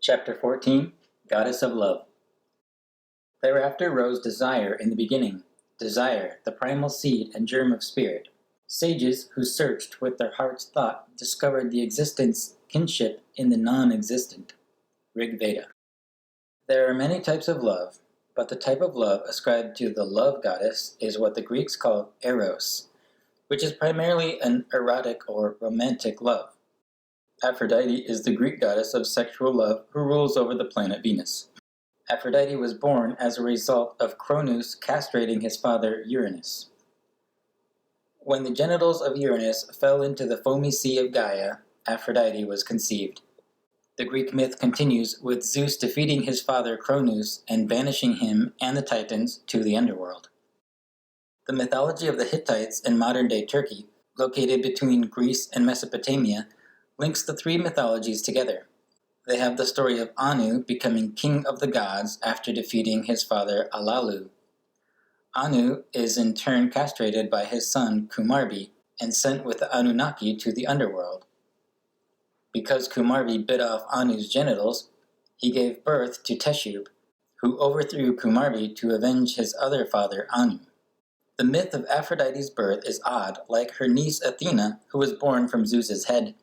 Chapter 14, Goddess of Love. Thereafter rose desire in the beginning, desire, the primal seed and germ of spirit. Sages who searched with their heart's thought discovered the existence, kinship in the non-existent. Rig Veda. There are many types of love, but the type of love ascribed to the love goddess is what the Greeks called Eros, which is primarily an erotic or romantic love. Aphrodite is the Greek goddess of sexual love who rules over the planet Venus. Aphrodite was born as a result of Cronus castrating his father Uranus. When the genitals of Uranus fell into the foamy sea of Gaia, Aphrodite was conceived. The Greek myth continues with Zeus defeating his father Cronus and banishing him and the Titans to the underworld. The mythology of the Hittites in modern-day Turkey, located between Greece and Mesopotamia, links the three mythologies together. They have the story of Anu becoming king of the gods after defeating his father Alalu. Anu is in turn castrated by his son Kumarbi and sent with the Anunnaki to the underworld. Because Kumarbi bit off Anu's genitals, he gave birth to Teshub, who overthrew Kumarbi to avenge his other father Anu. The myth of Aphrodite's birth is odd, like her niece Athena, who was born from Zeus's head.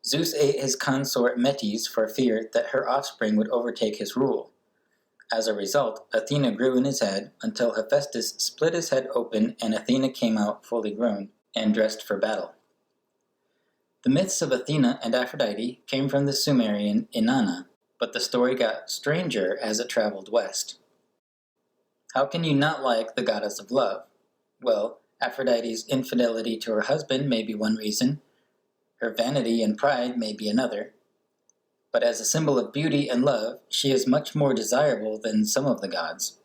Zeus ate his consort Metis for fear that her offspring would overtake his rule. As a result, Athena grew in his head until Hephaestus split his head open and Athena came out fully grown and dressed for battle. The myths of Athena and Aphrodite came from the Sumerian Inanna, but the story got stranger as it traveled west. How can you not like the goddess of love? Well, Aphrodite's infidelity to her husband may be one reason. Her vanity and pride may be another. But as a symbol of beauty and love, she is much more desirable than some of the gods.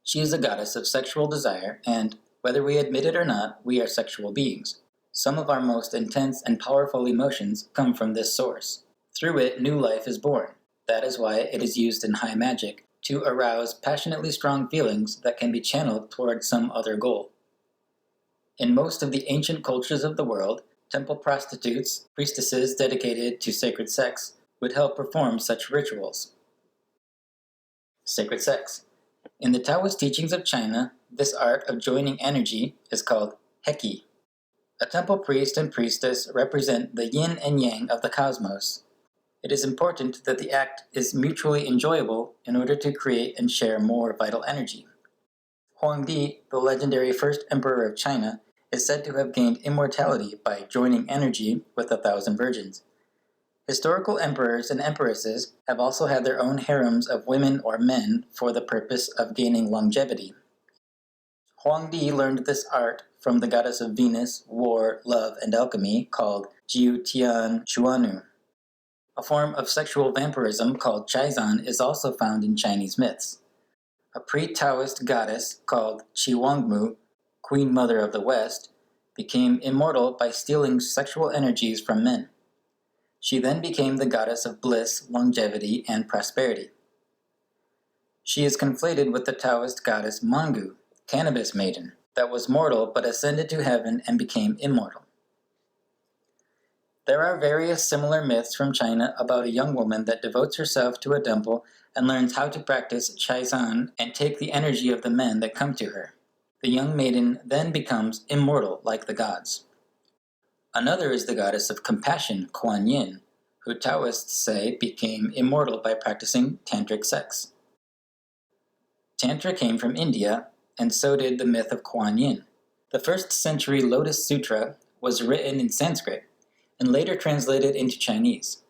She is a goddess of sexual desire, and, whether we admit it or not, we are sexual beings. Some of our most intense and powerful emotions come from this source. Through it, new life is born. That is why it is used in high magic, to arouse passionately strong feelings that can be channeled toward some other goal. In most of the ancient cultures of the world, temple prostitutes, priestesses dedicated to sacred sex, would help perform such rituals. Sacred sex. In the Taoist teachings of China, this art of joining energy is called Heki. A temple priest and priestess represent the yin and yang of the cosmos. It is important that the act is mutually enjoyable in order to create and share more vital energy. Huangdi, the legendary first emperor of China, is said to have gained immortality by joining energy with 1,000 virgins. Historical emperors and empresses have also had their own harems of women or men for the purpose of gaining longevity. Huangdi learned this art from the goddess of Venus, war, love, and alchemy called Jiu Tian Chuanu. A form of sexual vampirism called Chaizan is also found in Chinese myths. A pre-Taoist goddess called Chiwangmu, Queen Mother of the West, became immortal by stealing sexual energies from men. She then became the goddess of bliss, longevity, and prosperity. She is conflated with the Taoist goddess Mangu, Cannabis Maiden, that was mortal but ascended to heaven and became immortal. There are various similar myths from China about a young woman that devotes herself to a temple and learns how to practice Chaizan and take the energy of the men that come to her. The young maiden then becomes immortal like the gods. Another is the goddess of compassion, Kuan Yin, who Taoists say became immortal by practicing tantric sex. Tantra came from India, and so did the myth of Kuan Yin. The 1st century Lotus Sutra was written in Sanskrit, and later translated into Chinese.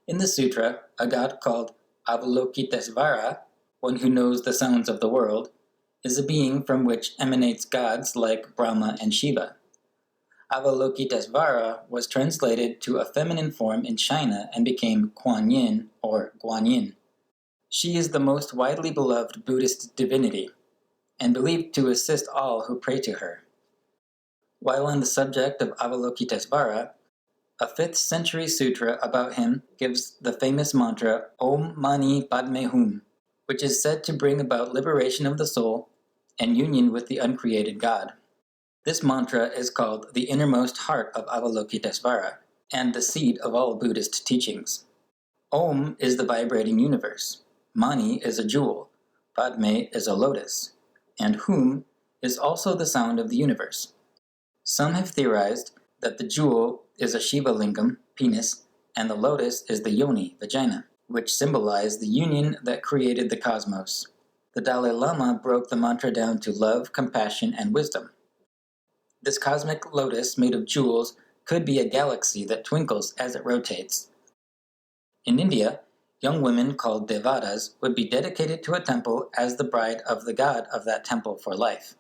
In the sutra, a god called Avalokitesvara, one who knows the sounds of the world, is a being from which emanates gods like Brahma and Shiva. Avalokitesvara was translated to a feminine form in China and became Kuan Yin or Guanyin. She is the most widely beloved Buddhist divinity, and believed to assist all who pray to her. While on the subject of Avalokitesvara, a 5th century sutra about him gives the famous mantra Om Mani Padme Hum, which is said to bring about liberation of the soul and union with the uncreated God. This mantra is called the innermost heart of Avalokitesvara and the seed of all Buddhist teachings. Om is the vibrating universe. Mani is a jewel. Padme is a lotus. And Hum is also the sound of the universe. Some have theorized that the jewel is a Shiva lingam, penis, and the lotus is the yoni, vagina, which symbolize the union that created the cosmos. The Dalai Lama broke the mantra down to love, compassion, and wisdom. This cosmic lotus made of jewels could be a galaxy that twinkles as it rotates. In India, young women called devatas would be dedicated to a temple as the bride of the god of that temple for life.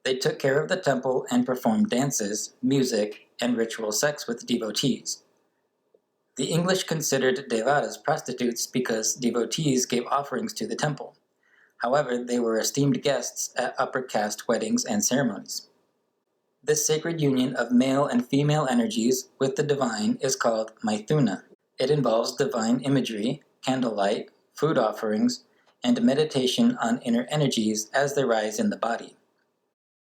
They took care of the temple and performed dances, music, and ritual sex with devotees. The English considered devatas prostitutes because devotees gave offerings to the temple. However, they were esteemed guests at upper caste weddings and ceremonies. This sacred union of male and female energies with the divine is called Mythuna. It involves divine imagery, candlelight, food offerings, and meditation on inner energies as they rise in the body.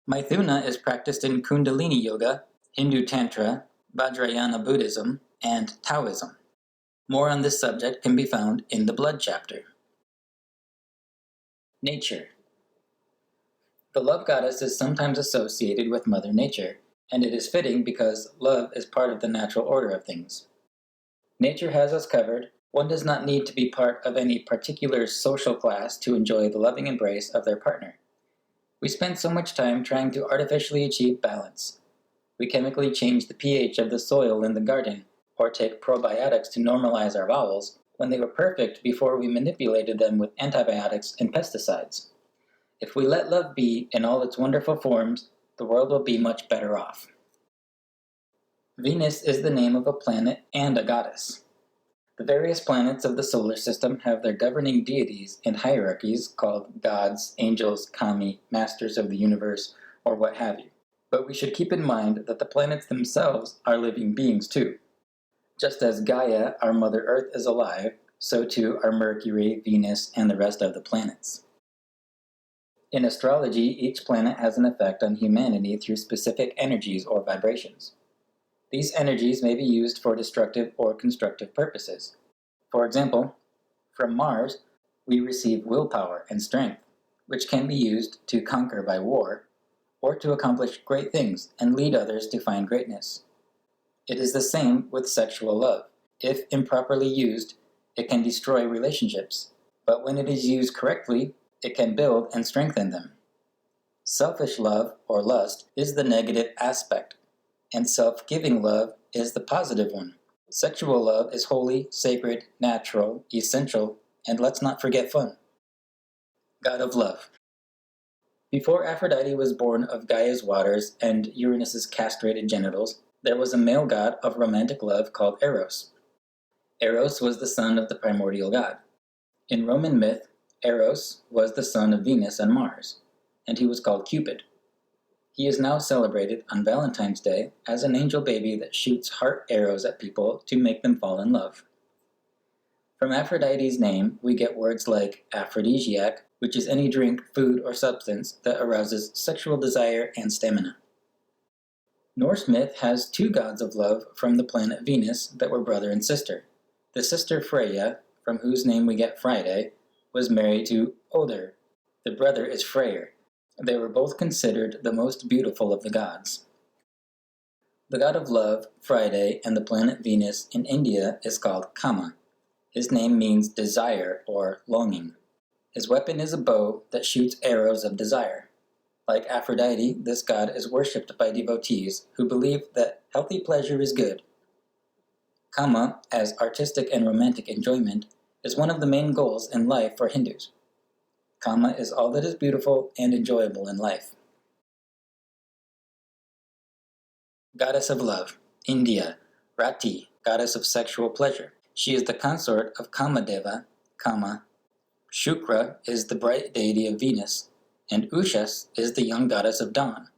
Mythuna is practiced in Kundalini Yoga, Hindu Tantra, Vajrayana Buddhism, and Taoism. More on this subject can be found in the Blood chapter. Nature. The love goddess is sometimes associated with Mother Nature, and it is fitting because love is part of the natural order of things. Nature has us covered. One does not need to be part of any particular social class to enjoy the loving embrace of their partner. We spend so much time trying to artificially achieve balance. We chemically change the pH of the soil in the garden, or take probiotics to normalize our bowels, when they were perfect before we manipulated them with antibiotics and pesticides. If we let love be in all its wonderful forms, the world will be much better off. Venus is the name of a planet and a goddess. The various planets of the solar system have their governing deities and hierarchies called gods, angels, kami, masters of the universe, or what have you. But we should keep in mind that the planets themselves are living beings too. Just as Gaia, our Mother Earth, is alive, so too are Mercury, Venus, and the rest of the planets. In astrology, each planet has an effect on humanity through specific energies or vibrations. These energies may be used for destructive or constructive purposes. For example, from Mars, we receive willpower and strength, which can be used to conquer by war, or to accomplish great things and lead others to find greatness. It is the same with sexual love. If improperly used, it can destroy relationships, but when it is used correctly, it can build and strengthen them. Selfish love, or lust, is the negative aspect, and self-giving love is the positive one. Sexual love is holy, sacred, natural, essential, and let's not forget fun. God of love. Before Aphrodite was born of Gaia's waters and Uranus's castrated genitals, there was a male god of romantic love called Eros. Eros was the son of the primordial god. In Roman myth, Eros was the son of Venus and Mars, and he was called Cupid. He is now celebrated on Valentine's Day as an angel baby that shoots heart arrows at people to make them fall in love. From Aphrodite's name, we get words like aphrodisiac, which is any drink, food, or substance that arouses sexual desire and stamina. Norse myth has two gods of love from the planet Venus that were brother and sister. The sister Freya, from whose name we get Friday, was married to Other. The brother is Freyr. They were both considered the most beautiful of the gods. The god of love, Friday, and the planet Venus in India is called Kama. His name means desire or longing. His weapon is a bow that shoots arrows of desire. Like Aphrodite, this god is worshipped by devotees who believe that healthy pleasure is good. Kama, as artistic and romantic enjoyment, is one of the main goals in life for Hindus. Kama is all that is beautiful and enjoyable in life. Goddess of Love, India, Rati, goddess of sexual pleasure. She is the consort of Kamadeva, Kama. Shukra is the bright deity of Venus, and Ushas is the young goddess of dawn.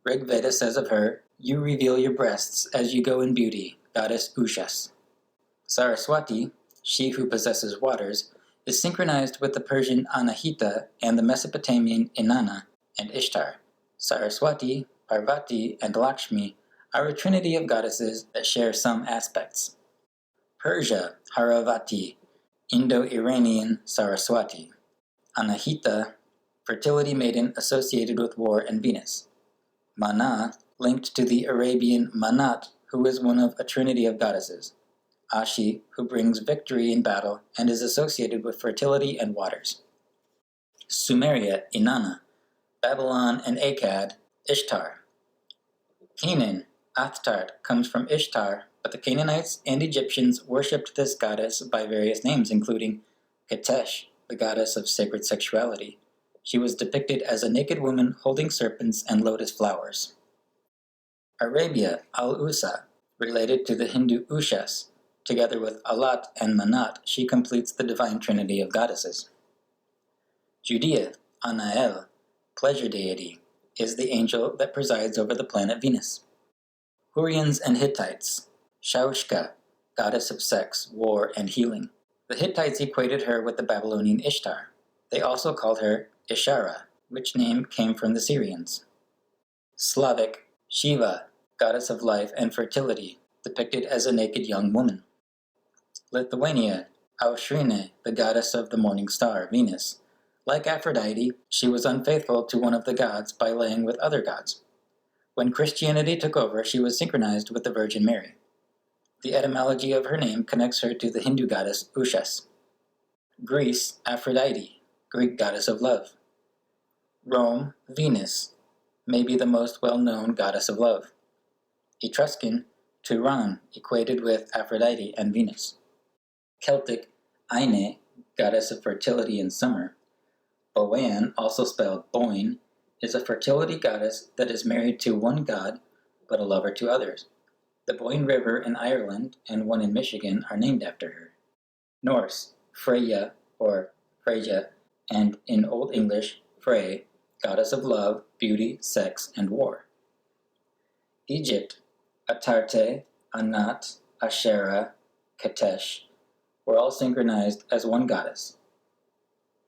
Rig Veda says of her, "You reveal your breasts as you go in beauty, goddess Ushas." Saraswati, she who possesses waters, is synchronized with the Persian Anahita and the Mesopotamian Inanna and Ishtar. Saraswati, Parvati, and Lakshmi are a trinity of goddesses that share some aspects. Persia, Haravati. Indo-Iranian, Saraswati. Anahita, fertility maiden associated with war and Venus. Mana, linked to the Arabian Manat, who is one of a trinity of goddesses. Ashi, who brings victory in battle and is associated with fertility and waters. Sumeria, Inanna. Babylon and Akkad, Ishtar. Canaan, Athtart, comes from Ishtar, but the Canaanites and Egyptians worshipped this goddess by various names, including Ketesh, the goddess of sacred sexuality. She was depicted as a naked woman holding serpents and lotus flowers. Arabia, Al-Usa, related to the Hindu Ushas. Together with Alat and Manat, she completes the divine trinity of goddesses. Judea, Anael, pleasure deity, is the angel that presides over the planet Venus. Hurrians and Hittites. Shaushka, goddess of sex, war, and healing. The Hittites equated her with the Babylonian Ishtar. They also called her Ishara, which name came from the Syrians. Slavic, Shiva, goddess of life and fertility, depicted as a naked young woman. Lithuania, Aushrine, the goddess of the morning star, Venus. Like Aphrodite, she was unfaithful to one of the gods by laying with other gods. When Christianity took over, she was synchronized with the Virgin Mary. The etymology of her name connects her to the Hindu goddess Ushas. Greece, Aphrodite, Greek goddess of love. Rome, Venus, maybe the most well-known goddess of love. Etruscan, Turan, equated with Aphrodite and Venus. Celtic, Aine, goddess of fertility and summer. Boan, also spelled Boyne, is a fertility goddess that is married to one god, but a lover to others. The Boyne River in Ireland and one in Michigan are named after her. Norse, Freya, or Freyja, and in Old English, Frey, goddess of love, beauty, sex, and war. Egypt, Atarte, Anat, Asherah, Ketesh, were all synchronized as one goddess.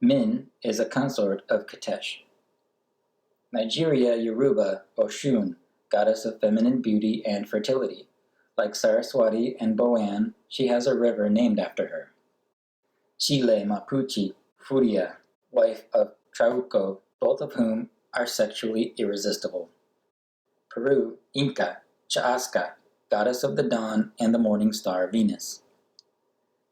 Min is a consort of Ketesh. Nigeria, Yoruba, Oshun, goddess of feminine beauty and fertility. Like Saraswati and Boan, she has a river named after her. Chile, Mapuche, Furia, wife of Trauco, both of whom are sexually irresistible. Peru, Inca, Chaaska, goddess of the dawn and the morning star, Venus.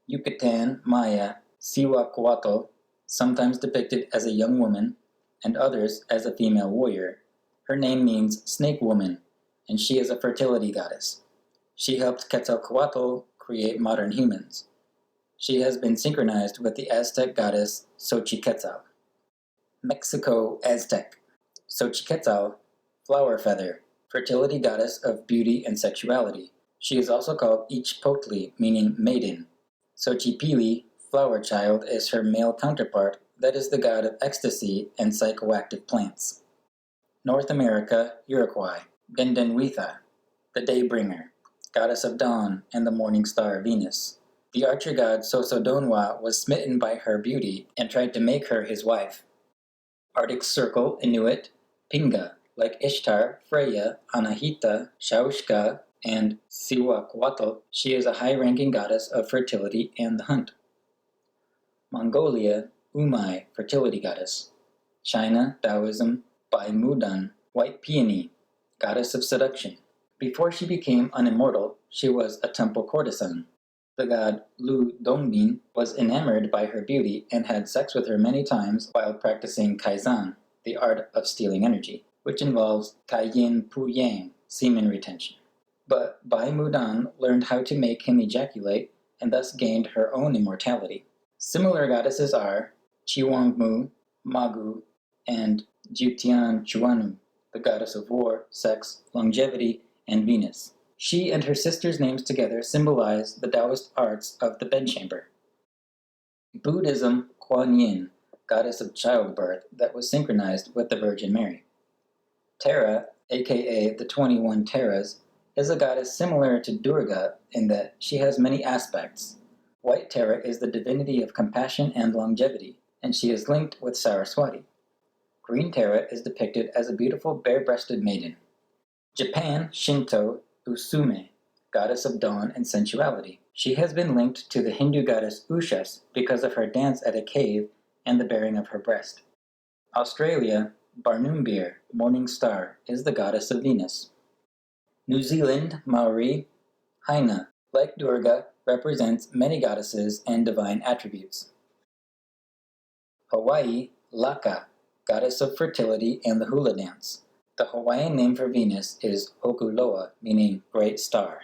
Yucatan, Maya, Cihuacuatl, sometimes depicted as a young woman, and others as a female warrior. Her name means snake woman, and she is a fertility goddess. She helped Quetzalcoatl create modern humans. She has been synchronized with the Aztec goddess Xochiquetzal. Mexico, Aztec. Xochiquetzal, flower feather, fertility goddess of beauty and sexuality. She is also called Ichpotli, meaning maiden. Xochipilli, flower child, is her male counterpart that is the god of ecstasy and psychoactive plants. North America, Uruguay. Bendenhuitha, the daybringer, goddess of dawn and the morning star, Venus. The archer god Sosodonwa was smitten by her beauty and tried to make her his wife. Arctic Circle, Inuit, Pinga, like Ishtar, Freya, Anahita, Shaushka, and Cihuacuatl, she is a high-ranking goddess of fertility and the hunt. Mongolia, Umai, fertility goddess. China, Taoism, Bai Mudan, white peony, goddess of seduction. Before she became unimmortal, she was a temple courtesan. The god Lu Dongbin was enamored by her beauty and had sex with her many times while practicing Chaizan, the art of stealing energy, which involves Kaiyin Puyang, semen retention. But Bai Mudan learned how to make him ejaculate and thus gained her own immortality. Similar goddesses are Chiwangmu, Magu, and Jutian Chuanu, the goddess of war, sex, longevity, and Venus. She and her sister's names together symbolize the Taoist arts of the bedchamber. Buddhism, Kuan Yin, goddess of childbirth that was synchronized with the Virgin Mary. Tara, aka the 21 Taras, is a goddess similar to Durga in that she has many aspects. White Tara is the divinity of compassion and longevity, and she is linked with Saraswati. Green Tara is depicted as a beautiful bare-breasted maiden. Japan, Shinto, Usume, goddess of dawn and sensuality. She has been linked to the Hindu goddess Ushas because of her dance at a cave and the bearing of her breast. Australia, Barnumbir, morning star, is the goddess of Venus. New Zealand, Maori, Haina, like Durga, represents many goddesses and divine attributes. Hawaii, Laka, goddess of fertility and the hula dance. The Hawaiian name for Venus is Okuloa, meaning great star.